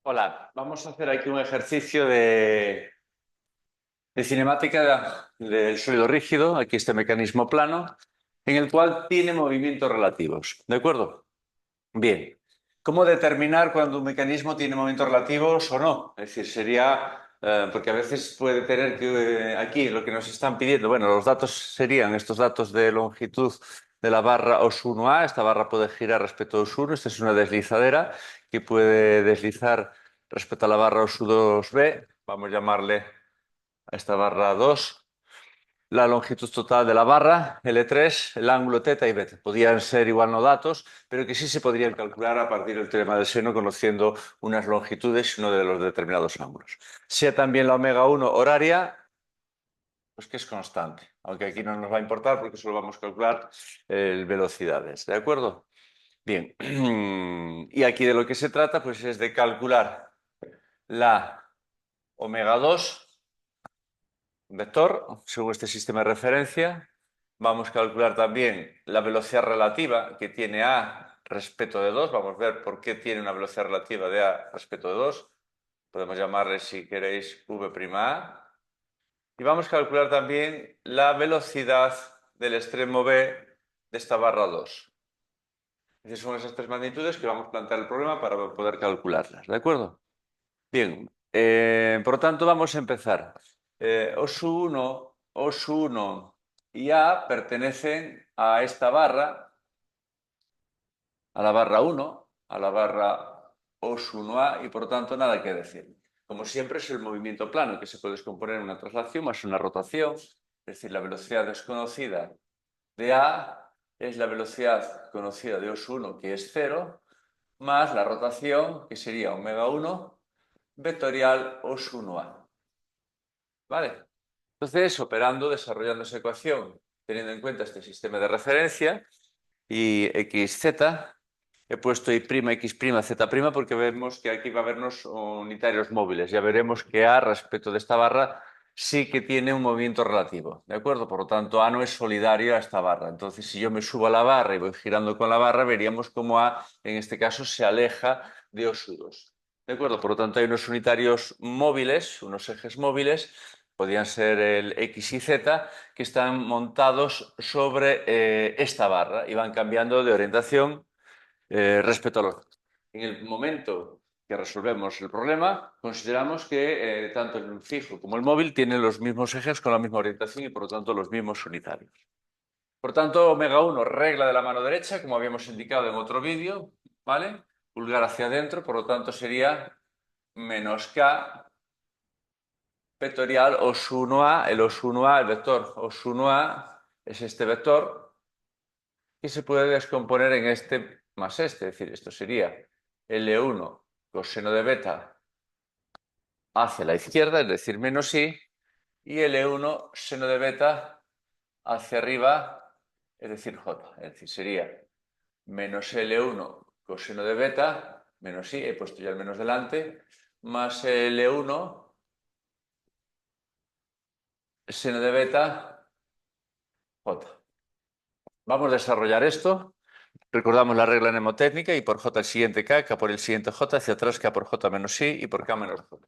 Hola, vamos a hacer aquí un ejercicio de cinemática del sólido rígido, aquí este mecanismo plano, en el cual tiene movimientos relativos. ¿De acuerdo? Bien. ¿Cómo determinar cuando un mecanismo tiene movimientos relativos o no? Es decir, sería, porque a veces puede tener que, aquí lo que nos están pidiendo, bueno, los datos serían estos datos de longitud de la barra OS1A, esta barra puede girar respecto a OS1, esta es una deslizadera que puede deslizar respecto a la barra OS2B, vamos a llamarle a esta barra 2, la longitud total de la barra, L3, el ángulo θ y β. Podían ser igual no datos, pero que sí se podrían calcular a partir del teorema del seno conociendo unas longitudes y uno de los determinados ángulos. Sea también la omega 1 horaria, pues que es constante, aunque aquí no nos va a importar porque solo vamos a calcular velocidades, ¿de acuerdo? Bien, y aquí de lo que se trata pues es de calcular la omega 2 vector, según este sistema de referencia. Vamos a calcular también la velocidad relativa que tiene A respecto de 2. Vamos a ver por qué tiene una velocidad relativa de A respecto de 2. Podemos llamarle, si queréis, V'A. Y vamos a calcular también la velocidad del extremo B de esta barra 2. Es decir, son esas tres magnitudes que vamos a plantear el problema para poder calcularlas. ¿De acuerdo? Bien, por lo tanto vamos a empezar. OSU1, OSU1 y A pertenecen a esta barra, a la barra 1, a la barra OSU1A y por lo tanto nada que decir. Como siempre es el movimiento plano que se puede descomponer en una traslación más una rotación, es decir, la velocidad desconocida de A es la velocidad conocida de OSU1 que es 0 más la rotación que sería omega 1 vectorial OSU1A. ¿Vale? Entonces, operando, desarrollando esa ecuación, teniendo en cuenta este sistema de referencia y xz, he puesto y' x' z' porque vemos que aquí va a habernos unitarios móviles. Ya veremos que A respecto de esta barra sí que tiene un movimiento relativo, ¿de acuerdo? Por lo tanto, A no es solidario a esta barra. Entonces, si yo me subo a la barra y voy girando con la barra, veríamos cómo A, en este caso, se aleja de OSU2. ¿De acuerdo? Por lo tanto, hay unos unitarios móviles, unos ejes móviles, podrían ser el X y Z, que están montados sobre esta barra y van cambiando de orientación respecto a los... En el momento que resolvemos el problema, consideramos que tanto el fijo como el móvil tienen los mismos ejes con la misma orientación y por lo tanto los mismos unitarios. Por tanto, omega 1, regla de la mano derecha, como habíamos indicado en otro vídeo, ¿vale? Pulgar hacia adentro, por lo tanto sería menos K vectorial os1A, el os1A, el vector os1A es este vector que se puede descomponer en este más este, es decir, esto sería L1 coseno de beta hacia la izquierda, es decir, menos I, y L1 seno de beta hacia arriba, es decir, J, es decir, sería menos L1 coseno de beta, menos I, he puesto ya el menos delante, más L1 seno de beta J. Vamos a desarrollar esto. Recordamos la regla mnemotécnica y por J el siguiente K, K por el siguiente J, hacia atrás K por J menos I y por K menos J.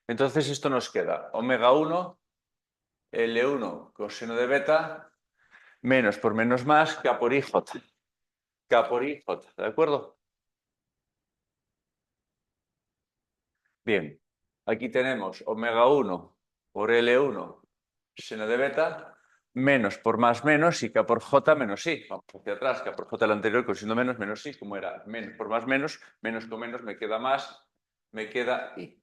Entonces esto nos queda omega 1, L1 coseno de beta, menos por menos más, K por I J. K por I J, ¿de acuerdo? Bien, aquí tenemos omega 1 por L1 seno de beta, menos por más menos y K por J menos I. Vamos hacia atrás, K por J el anterior, cosiendo menos, menos I, como era menos por más menos con menos me queda más, me queda I.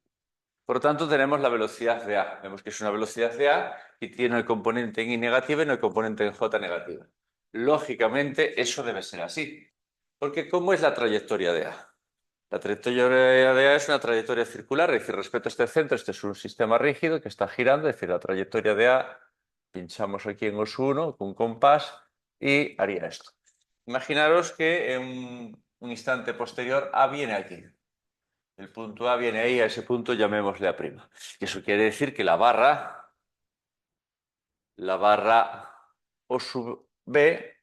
Por lo tanto, tenemos la velocidad de A. Vemos que es una velocidad de A y tiene el componente en I negativa y no el componente en J negativa. Lógicamente, eso debe ser así. Porque ¿cómo es la trayectoria de A? La trayectoria de A es una trayectoria circular, es decir, respecto a este centro, este es un sistema rígido que está girando, es decir, la trayectoria de A, pinchamos aquí en OS1 con un compás y haría esto. Imaginaros que en un instante posterior A viene aquí. El punto A viene ahí, a ese punto llamémosle A'. Y eso quiere decir que la barra O sub B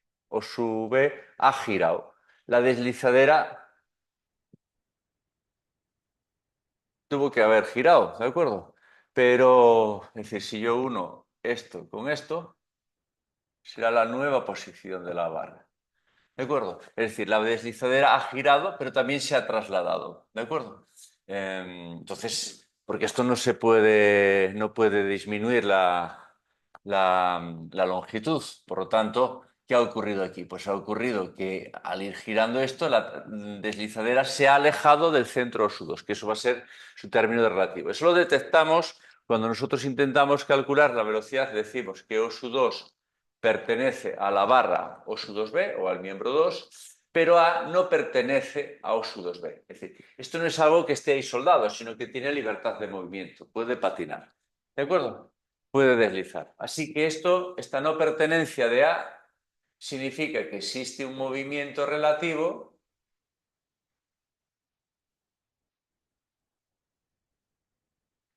ha girado. La deslizadera tuvo que haber girado, ¿de acuerdo? Pero, es decir, si yo uno esto con esto, será la nueva posición de la barra. ¿De acuerdo? Es decir, la deslizadera ha girado, pero también se ha trasladado. ¿De acuerdo? Entonces, porque esto no puede disminuir la longitud. Por lo tanto, ¿qué ha ocurrido aquí? Pues ha ocurrido que al ir girando esto, la deslizadera se ha alejado del centro OSU2, que eso va a ser su término de relativo. Eso lo detectamos cuando nosotros intentamos calcular la velocidad, decimos que OSU2 pertenece a la barra OSU2B o al miembro 2, pero A no pertenece a OSU2B. Es decir, esto no es algo que esté ahí soldado, sino que tiene libertad de movimiento, puede patinar. ¿De acuerdo? Puede deslizar. Así que esta no pertenencia de A significa que existe un movimiento relativo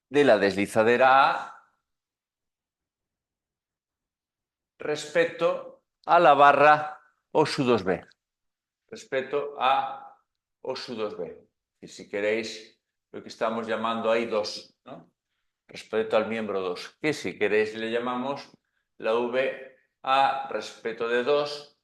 de la deslizadera A respecto a la barra OSU2B. Respecto a OSU2B. Y si queréis, lo que estamos llamando ahí 2, ¿no? Respecto al miembro 2, que si queréis le llamamos la VA respecto de 2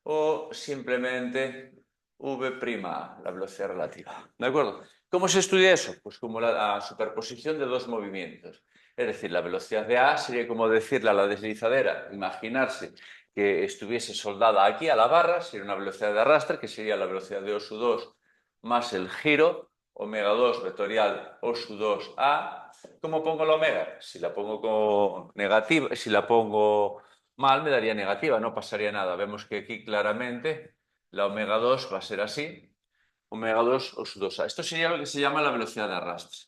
o simplemente V', la velocidad relativa. ¿De acuerdo? ¿Cómo se estudia eso? Pues como la superposición de dos movimientos. Es decir, la velocidad de A sería como decirle a la deslizadera, imaginarse que estuviese soldada aquí a la barra, sería una velocidad de arrastre, que sería la velocidad de O2 más el giro, omega 2 vectorial O2 A. ¿Cómo pongo la omega? Si la pongo con negativa, si la pongo mal, me daría negativa, no pasaría nada. Vemos que aquí claramente la omega 2 va a ser así, omega 2 O2A. Esto sería lo que se llama la velocidad de arrastre.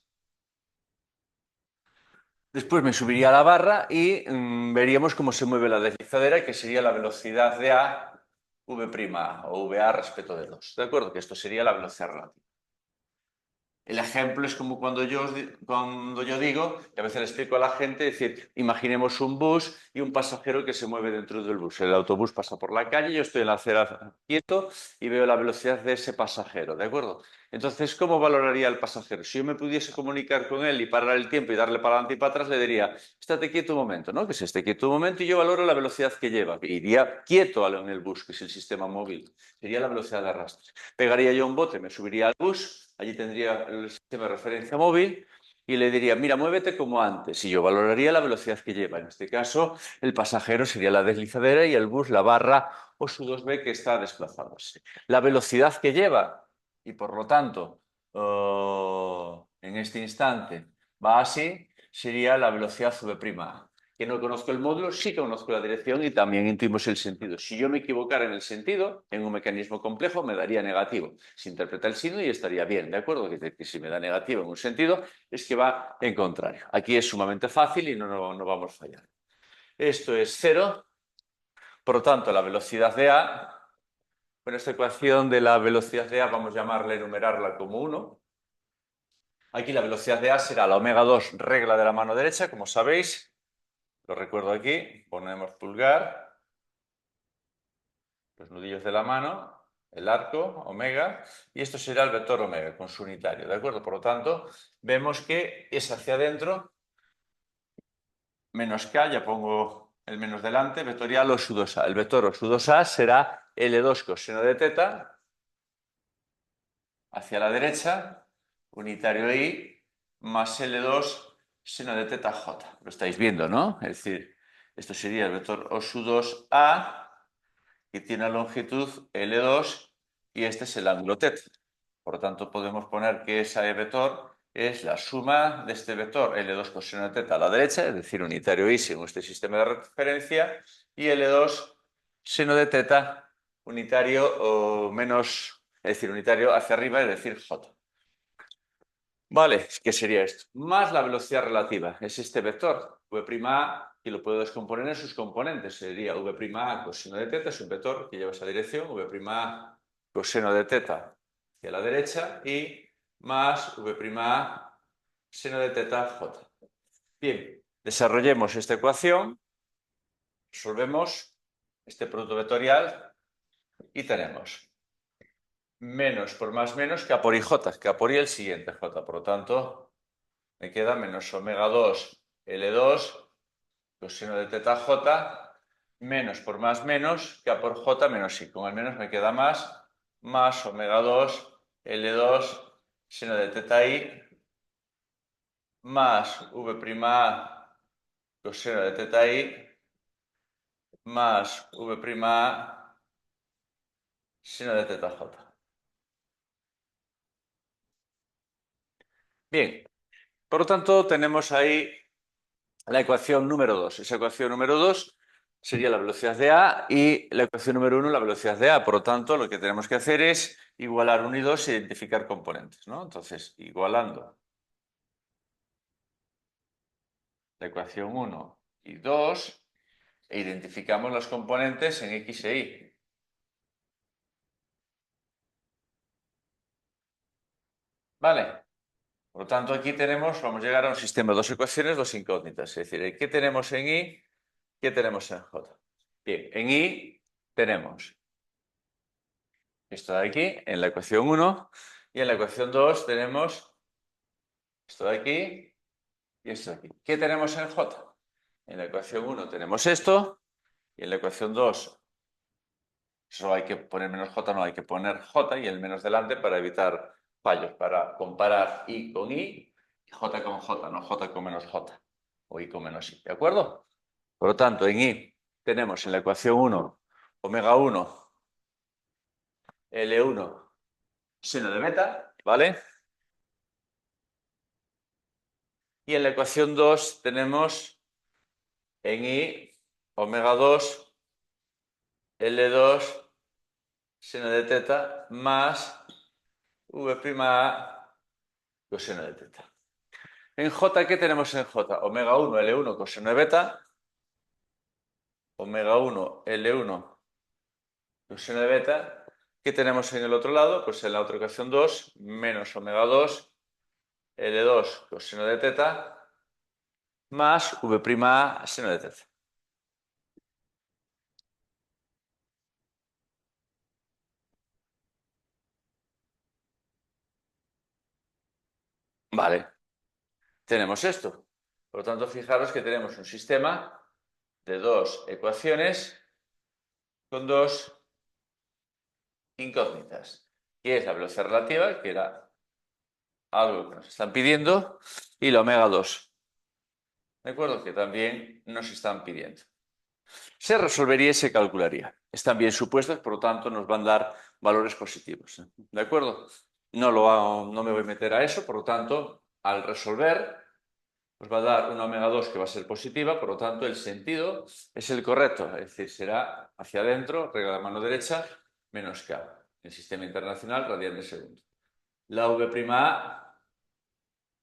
Después me subiría a la barra y veríamos cómo se mueve la deslizadera, que sería la velocidad de A, V' o VA respecto de 2. ¿De acuerdo? Que esto sería la velocidad relativa. El ejemplo es como cuando yo digo, y a veces le explico a la gente, es decir, imaginemos un bus y un pasajero que se mueve dentro del bus. El autobús pasa por la calle, yo estoy en la acera quieto y veo la velocidad de ese pasajero, ¿de acuerdo? Entonces, ¿cómo valoraría el pasajero? Si yo me pudiese comunicar con él y parar el tiempo y darle para adelante y para atrás, le diría, estate quieto un momento, ¿no? Que se esté quieto un momento y yo valoro la velocidad que lleva. Iría quieto en el bus, que es el sistema móvil. Sería la velocidad de arrastre. Pegaría yo un bote, me subiría al bus. Allí tendría el sistema de referencia móvil y le diría, mira, muévete como antes. Y yo valoraría la velocidad que lleva. En este caso, el pasajero sería la deslizadera y el bus la barra OSU2B que está desplazándose. La velocidad que lleva, y por lo tanto, en este instante va así, sería la velocidad V'. Que no conozco el módulo, sí conozco la dirección y también intuimos el sentido. Si yo me equivocara en el sentido, en un mecanismo complejo, me daría negativo. Se interpreta el signo y estaría bien, ¿de acuerdo? Que si me da negativo en un sentido, es que va en contrario. Aquí es sumamente fácil y no vamos a fallar. Esto es 0, por lo tanto, la velocidad de A, con esta ecuación de la velocidad de A vamos a llamarla, enumerarla como 1. Aquí la velocidad de A será la omega 2 regla de la mano derecha, como sabéis. Lo recuerdo aquí, ponemos pulgar, los nudillos de la mano, el arco, omega, y esto será el vector omega con su unitario, ¿de acuerdo? Por lo tanto, vemos que es hacia adentro, menos k, ya pongo el menos delante, vectorial OSU2A. El vector OSU2A será L2 coseno de teta, hacia la derecha, unitario I, más L2 seno de teta J. Lo estáis viendo, ¿no? Es decir, esto sería el vector OSU2A, y tiene la longitud L2 y este es el ángulo θ. Por lo tanto, podemos poner que ese vector es la suma de este vector L2 coseno de θ a la derecha, es decir, unitario y según este sistema de referencia, y L2 seno de θ unitario o menos, es decir, unitario hacia arriba, es decir, J. Vale, ¿qué sería esto? Más la velocidad relativa, es este vector, V'A, y lo puedo descomponer en sus componentes. Sería V'A coseno de θ, es un vector que lleva esa dirección, V'A coseno de θ hacia la derecha y más V'A seno de θ J. Bien, desarrollemos esta ecuación, resolvemos este producto vectorial y tenemos menos por más menos que a por i j, que a por i el siguiente j. Por lo tanto, me queda menos omega 2 L2 coseno de teta J menos por más menos que A por J menos I. Con el menos me queda más omega 2 L2 seno de teta I más V' coseno de teta I más V' seno de teta J. Bien, por lo tanto tenemos ahí la ecuación número 2. Esa ecuación número 2 sería la velocidad de A y la ecuación número 1 la velocidad de A. Por lo tanto, lo que tenemos que hacer es igualar 1 y 2 e identificar componentes, ¿no? Entonces, igualando la ecuación 1 y 2 e identificamos los componentes en X e Y. ¿Vale? Por lo tanto, aquí vamos a llegar a un sistema de dos ecuaciones, dos incógnitas. Es decir, ¿qué tenemos en Y? ¿Qué tenemos en J? Bien, en Y tenemos esto de aquí, en la ecuación 1, y en la ecuación 2 tenemos esto de aquí y esto de aquí. ¿Qué tenemos en J? En la ecuación 1 tenemos esto, y en la ecuación 2 solo hay que poner menos J, no hay que poner J y el menos delante para evitar fallos, para comparar I con I, y J con J, no J con menos J, o I con menos I, ¿de acuerdo? Por lo tanto, en I tenemos en la ecuación 1 omega 1 L1 seno de beta, ¿vale? Y en la ecuación 2 tenemos en I omega 2 L2 seno de teta más V' coseno de teta. En J, ¿qué tenemos en J? Omega 1 L1 coseno de beta, omega 1 L1 coseno de beta. ¿Qué tenemos en el otro lado? Pues en la otra ecuación 2 menos omega 2 L2 coseno de teta más V' seno de teta. Vale, tenemos esto. Por lo tanto, fijaros que tenemos un sistema de dos ecuaciones con dos incógnitas, que es la velocidad relativa, que era algo que nos están pidiendo, y la omega 2, ¿de acuerdo? Que también nos están pidiendo. Se resolvería y se calcularía. Están bien supuestas, por lo tanto, nos van a dar valores positivos, ¿de acuerdo? No me voy a meter a eso, por lo tanto, al resolver, nos va a dar una omega 2 que va a ser positiva, por lo tanto, el sentido es el correcto, es decir, será hacia adentro, regla de mano derecha, menos K, el sistema internacional radian de segundo. La V'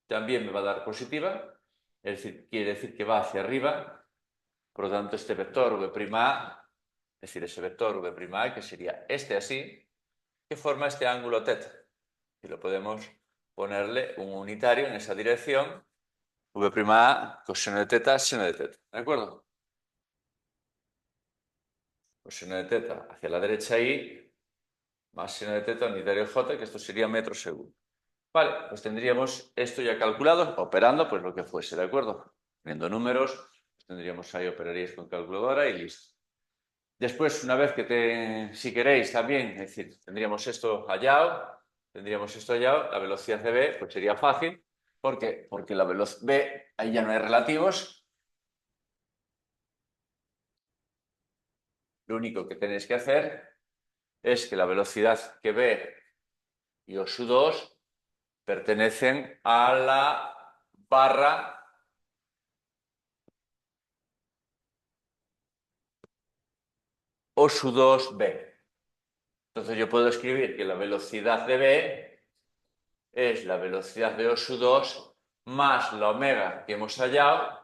también me va a dar positiva, es decir, quiere decir que va hacia arriba, por lo tanto, este vector V', es decir, ese vector V', que sería este así, que forma este ángulo θ. Y lo podemos ponerle un unitario en esa dirección, V' coseno de θ, seno de θ. ¿De acuerdo? Coseno de θ hacia la derecha y más seno de θ unitario J, que esto sería metros segundo. Vale, pues tendríamos esto ya calculado, operando pues lo que fuese, ¿de acuerdo? Viendo números, pues tendríamos ahí, operaríais con calculadora y listo. Después, una vez si queréis también, es decir, tendríamos esto hallado, la velocidad de B, pues sería fácil. ¿Por qué? Porque la velocidad B, ahí ya no hay relativos. Lo único que tenéis que hacer es que la velocidad que B y O sub 2 pertenecen a la barra O sub 2B. Entonces yo puedo escribir que la velocidad de B es la velocidad de O sub 2 más la omega que hemos hallado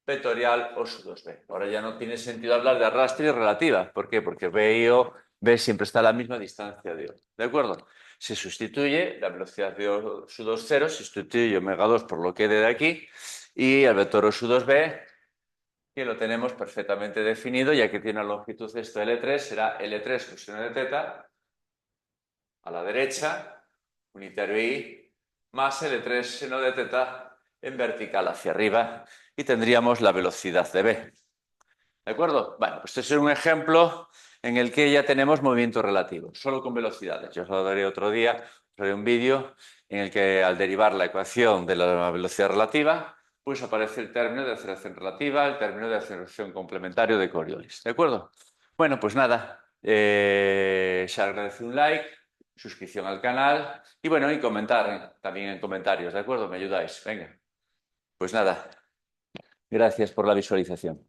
vectorial O sub 2B. Ahora ya no tiene sentido hablar de arrastre y relativa. ¿Por qué? Porque B siempre está a la misma distancia de O. ¿De acuerdo? Se sustituye la velocidad de O sub 2, 0, se sustituye omega 2 por lo que de aquí, y el vector O sub 2B, que lo tenemos perfectamente definido, ya que tiene una longitud esto L3, será L3 coseno de teta a la derecha, unitario I, más L3 seno de teta en vertical hacia arriba y tendríamos la velocidad de v. ¿De acuerdo? Bueno, pues este es un ejemplo en el que ya tenemos movimiento relativo, solo con velocidades. Yo os lo daré otro día, os haré un vídeo en el que al derivar la ecuación de la velocidad relativa, pues aparece el término de aceleración relativa, el término de aceleración complementario de Coriolis. ¿De acuerdo? Bueno, pues nada, se agradece un like, suscripción al canal y bueno, y comentar también en comentarios, ¿de acuerdo? Me ayudáis. Venga, pues nada, gracias por la visualización.